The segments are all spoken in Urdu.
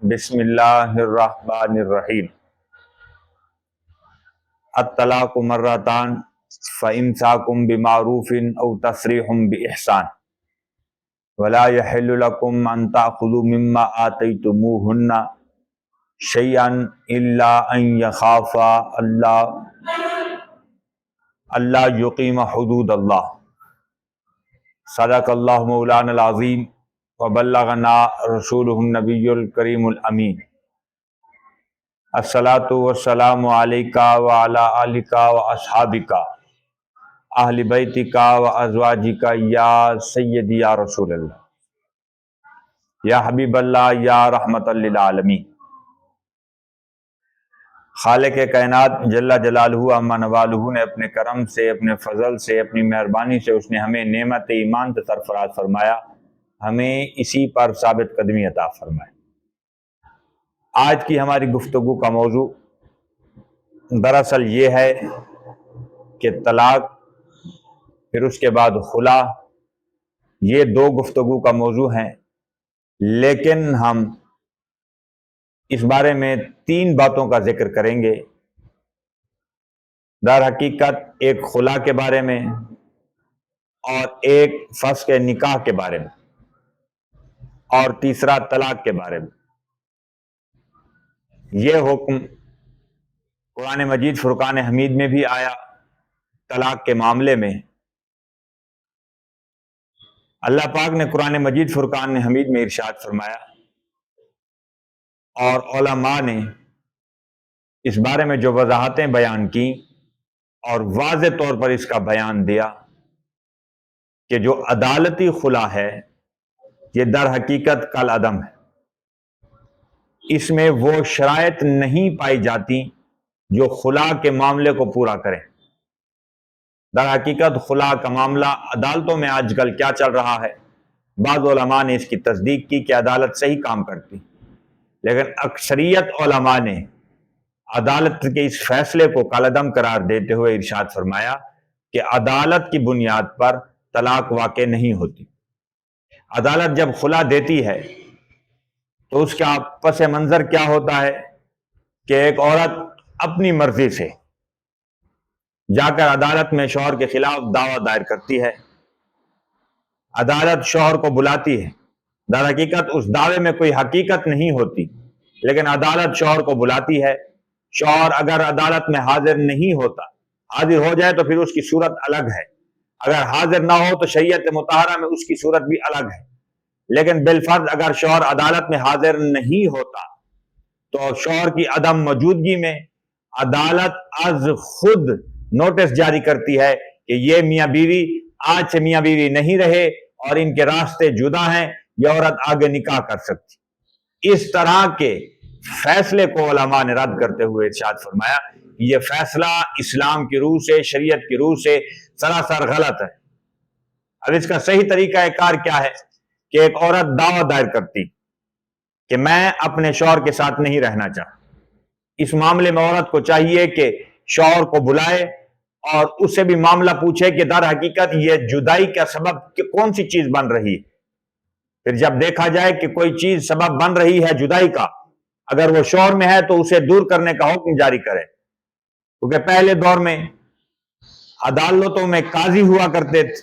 بسم اللہ الرحمن الرحیم۔ الطلاق مرتان فإمساک بمعروف او تسریح بإحسان ولا يحل لكم ان تأخذوا مما آتيتموهن شيئا الا ان يخافا اللہ یقیم حدود اللہ۔ صدق اللہ مولانا العظیم وبلغنا رسولہ النبی الکریم الامین۔ الصلاۃ والسلام علیک وعلی آلک واصحابک اہل بیتک وازواجک یا سیدی یا رسول اللہ یا حبیب اللہ یا رحمت للعالمین۔ خالق کائنات جل جلالہ عما نوالہ نے اپنے کرم سے، اپنے فضل سے، اپنی مہربانی سے اس نے ہمیں نعمت ایمان سے سرفراز فرمایا، ہمیں اسی پر ثابت قدمی عطا فرمائے۔ آج کی ہماری گفتگو کا موضوع دراصل یہ ہے کہ طلاق پھر اس کے بعد خلا، یہ دو گفتگو کا موضوع ہیں، لیکن ہم اس بارے میں تین باتوں کا ذکر کریں گے۔ در حقیقت ایک خلا کے بارے میں، اور ایک فسخ نکاح کے بارے میں، اور تیسرا طلاق کے بارے میں۔ یہ حکم قرآن مجید فرقان حمید میں بھی آیا طلاق کے معاملے میں۔ اللہ پاک نے قرآن مجید فرقان حمید میں ارشاد فرمایا، اور علماء نے اس بارے میں جو وضاحتیں بیان کی اور واضح طور پر اس کا بیان دیا کہ جو عدالتی خلا ہے یہ در حقیقت کالعدم ہے۔ اس میں وہ شرائط نہیں پائی جاتی جو خلا کے معاملے کو پورا کریں۔ در حقیقت خلا کا معاملہ عدالتوں میں آج کل کیا چل رہا ہے، بعض علماء نے اس کی تصدیق کی کہ عدالت صحیح کام کرتی، لیکن اکثریت علماء نے عدالت کے اس فیصلے کو کالعدم قرار دیتے ہوئے ارشاد فرمایا کہ عدالت کی بنیاد پر طلاق واقع نہیں ہوتی۔ عدالت جب خلا دیتی ہے تو اس کا پس منظر کیا ہوتا ہے کہ ایک عورت اپنی مرضی سے جا کر عدالت میں شوہر کے خلاف دعویٰ دائر کرتی ہے، عدالت شوہر کو بلاتی ہے، در حقیقت اس دعوے میں کوئی حقیقت نہیں ہوتی، لیکن عدالت شوہر کو بلاتی ہے۔ شوہر اگر عدالت میں حاضر نہیں ہوتا، حاضر ہو جائے تو پھر اس کی صورت الگ ہے، اگر حاضر نہ ہو تو شریعت مطہرہ میں اس کی صورت بھی الگ ہے، لیکن بالفرض اگر شوہر عدالت میں حاضر نہیں ہوتا تو شوہر کی عدم موجودگی میں عدالت از خود نوٹس جاری کرتی ہے کہ یہ میاں بیوی آج سے میاں بیوی نہیں رہے اور ان کے راستے جدا ہیں، یہ عورت آگے نکاح کر سکتی۔ اس طرح کے فیصلے کو علماء نے رد کرتے ہوئے ارشاد فرمایا یہ فیصلہ اسلام کی روح سے، شریعت کی روح سے سراسر غلط ہے۔ اب اس کا صحیح طریقہ کار کیا ہے کہ ایک عورت دعویٰ دائر کرتی کہ میں اپنے شوہر کے ساتھ نہیں رہنا چاہتا۔ اس معاملے میں عورت کو چاہیے کہ شوہر کو بلائے اور اس سے بھی معاملہ پوچھے کہ در حقیقت یہ جدائی کا سبب کون سی چیز بن رہی ہے۔ پھر جب دیکھا جائے کہ کوئی چیز سبب بن رہی ہے جدائی کا، اگر وہ شوہر میں ہے تو اسے دور کرنے کا حکم جاری کرے، کیونکہ پہلے دور میں عدالتوں میں قاضی ہوا کرتے تھے،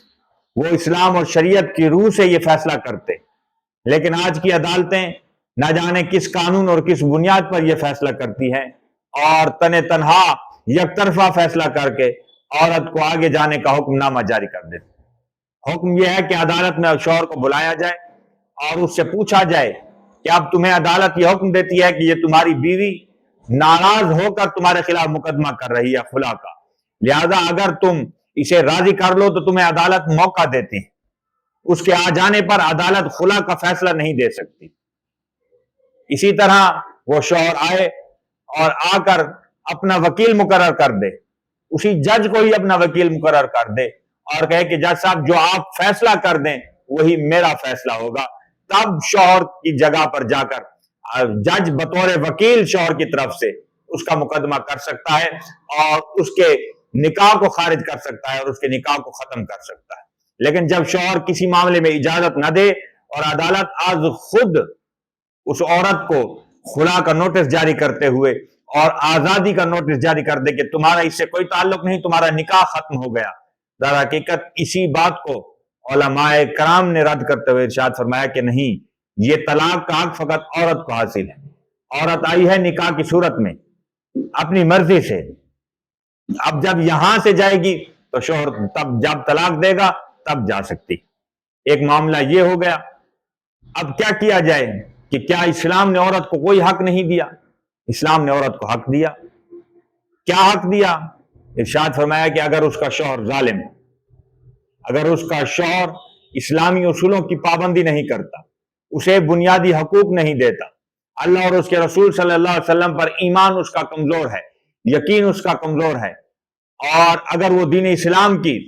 وہ اسلام اور شریعت کی روح سے یہ فیصلہ کرتے، لیکن آج کی عدالتیں نہ جانے کس قانون اور کس بنیاد پر یہ فیصلہ کرتی ہیں، اور تنہا یک طرفہ فیصلہ کر کے عورت کو آگے جانے کا حکم نامہ جاری کر دیتے۔ حکم یہ ہے کہ عدالت میں شوہر کو بلایا جائے اور اس سے پوچھا جائے کہ اب تمہیں عدالت یہ حکم دیتی ہے کہ یہ تمہاری بیوی ناراض ہو کر تمہارے خلاف مقدمہ کر رہی ہے خلا کا، لہذا اگر تم اسے راضی کر لو تو تمہیں عدالت موقع دیتی ہے، اس کے آ جانے پر عدالت خلا کا فیصلہ نہیں دے سکتی۔ اسی طرح وہ شوہر آئے اور آ کر اپنا وکیل مقرر کر دے، اسی جج کو ہی اپنا وکیل مقرر کر دے اور کہے کہ جج صاحب جو آپ فیصلہ کر دیں وہی میرا فیصلہ ہوگا، تب شوہر کی جگہ پر جا کر جج بطور وکیل شوہر کی طرف سے اس کا مقدمہ کر سکتا ہے اور اس کے نکاح کو خارج کر سکتا ہے اور اس کے نکاح کو ختم کر سکتا ہے۔ لیکن جب شوہر کسی معاملے میں اجازت نہ دے اور عدالت از خود اس عورت کو خلا کا نوٹس جاری کرتے ہوئے اور آزادی کا نوٹس جاری کر دے کہ تمہارا اس سے کوئی تعلق نہیں، تمہارا نکاح ختم ہو گیا۔ در حقیقت اسی بات کو علماء کرام نے رد کرتے ہوئے ارشاد فرمایا کہ نہیں، یہ طلاق کا حق فقط عورت کو حاصل ہے۔ عورت آئی ہے نکاح کی صورت میں اپنی مرضی سے، اب جب یہاں سے جائے گی تو شوہر تب جب طلاق دے گا تب جا سکتی۔ ایک معاملہ یہ ہو گیا۔ اب کیا کیا جائے کہ کیا اسلام نے عورت کو کوئی حق نہیں دیا؟ اسلام نے عورت کو حق دیا۔ کیا حق دیا؟ ارشاد فرمایا کہ اگر اس کا شوہر ظالم ہے، اگر اس کا شوہر اسلامی اصولوں کی پابندی نہیں کرتا، اسے بنیادی حقوق نہیں دیتا، اللہ اور اس کے رسول صلی اللہ علیہ وسلم پر ایمان اس کا کمزور ہے، یقین اس کا کمزور ہے، اور اگر وہ دین اسلام کی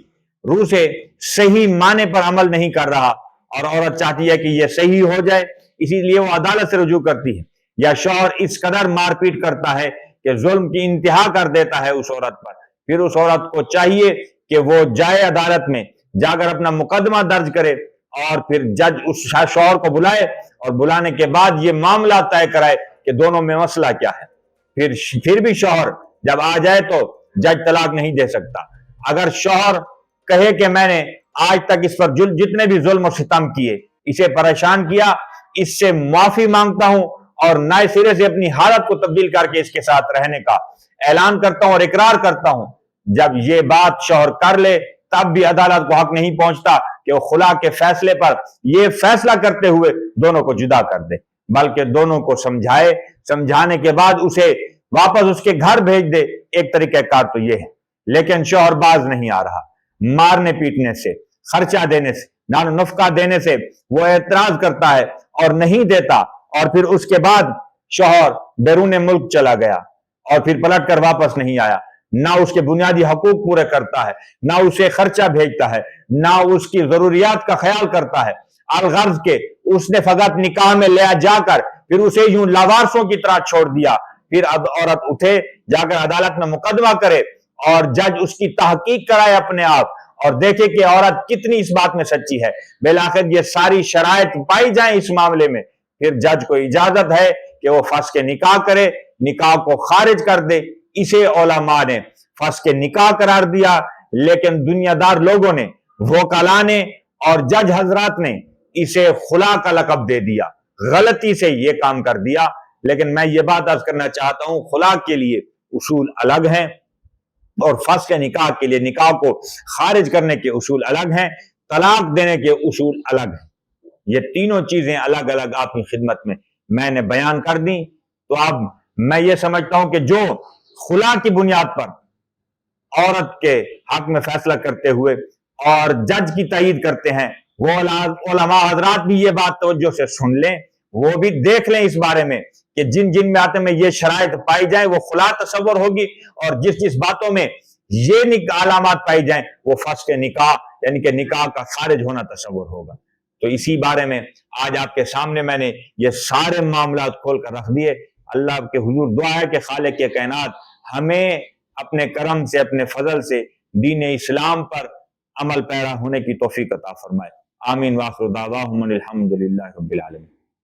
روح سے صحیح معنی پر عمل نہیں کر رہا اور عورت چاہتی ہے کہ یہ صحیح ہو جائے، اسی لیے وہ عدالت سے رجوع کرتی ہے، یا شوہر اس قدر مار پیٹ کرتا ہے کہ ظلم کی انتہا کر دیتا ہے اس عورت پر، پھر اس عورت کو چاہیے کہ وہ جائے عدالت میں، جا کر اپنا مقدمہ درج کرے اور پھر جج اس شوہر کو بلائے اور بلانے کے بعد یہ معاملہ طے کرائے کہ دونوں میں مسئلہ کیا ہے۔ پھر بھی شوہر جب آ جائے تو جج طلاق نہیں دے سکتا۔ اگر شوہر کہے کہ میں نے آج تک اس پر جتنے بھی ظلم و ستم کیے، اسے پریشان کیا، اس سے معافی مانگتا ہوں اور نئے سرے سے اپنی حالت کو تبدیل کر کے اس کے ساتھ رہنے کا اعلان کرتا ہوں اور اقرار کرتا ہوں، جب یہ بات شوہر کر لے تب بھی عدالت کو حق نہیں پہنچتا کہ وہ خلا کے فیصلے پر یہ فیصلہ کرتے ہوئے دونوں کو جدا کر دے، بلکہ دونوں کو سمجھائے، سمجھانے کے بعد اسے واپس اس کے گھر بھیج دے۔ ایک طریقہ کار تو یہ ہے، لیکن شوہر باز نہیں آ رہا، مارنے پیٹنے سے، خرچہ دینے سے، نان و نفقہ دینے سے وہ اعتراض کرتا ہے اور نہیں دیتا، اور پھر اس کے بعد شوہر بیرون ملک چلا گیا اور پھر پلٹ کر واپس نہیں آیا، نہ اس کے بنیادی حقوق پورے کرتا ہے، نہ اسے خرچہ بھیجتا ہے، نہ اس کی ضروریات کا خیال کرتا ہے، الغرض کے اس نے فقط نکاح میں لیا جا کر پھر اسے یوں لاوارثوں کی طرح چھوڑ دیا، پھر عورت اٹھے جا کر عدالت میں مقدمہ کرے اور جج اس کی تحقیق کرائے اپنے آپ اور دیکھے کہ عورت کتنی اس بات میں سچی ہے، بالآخر یہ ساری شرائط پائی جائیں اس معاملے میں، پھر جج کو اجازت ہے کہ وہ فسخ نکاح کرے، نکاح کو خارج کر دے۔ اسے علماء نے فسخ نکاح قرار دیا، لیکن دنیا دار لوگوں نے، وکلاء نے اور جج حضرات نے اسے خلا کا لقب دے دیا، غلطی سے یہ کام کر دیا۔ لیکن میں یہ بات عرض کرنا چاہتا ہوں، خلا کے لیے اصول الگ ہیں اور فسخ نکاح کے لیے، نکاح کو خارج کرنے کے اصول الگ ہیں، طلاق دینے کے اصول الگ ہیں۔ یہ تینوں چیزیں الگ الگ آپ کی خدمت میں نے بیان کر دی۔ تو اب میں یہ سمجھتا ہوں کہ جو خلا کی بنیاد پر عورت کے حق میں فیصلہ کرتے ہوئے اور جج کی تائید کرتے ہیں، وہ علماء حضرات بھی یہ بات توجہ سے سن لیں، وہ بھی دیکھ لیں اس بارے میں کہ جن جن باتوں میں یہ شرائط پائی جائیں وہ خلا تصور ہوگی، اور جس باتوں میں یہ علامات پائی جائیں وہ فسخ نکاح یعنی کہ نکاح کا خارج ہونا تصور ہوگا۔ تو اسی بارے میں آج آپ کے سامنے میں نے یہ سارے معاملات کھول کر رکھ دیے۔ اللہ کے حضور دعا ہے کہ خالق کائنات ہمیں اپنے کرم سے، اپنے فضل سے دین اسلام پر عمل پیرا ہونے کی توفیق عطا فرمائے۔ آمین۔ وآخر دعواہم الحمدللہ رب العالمین۔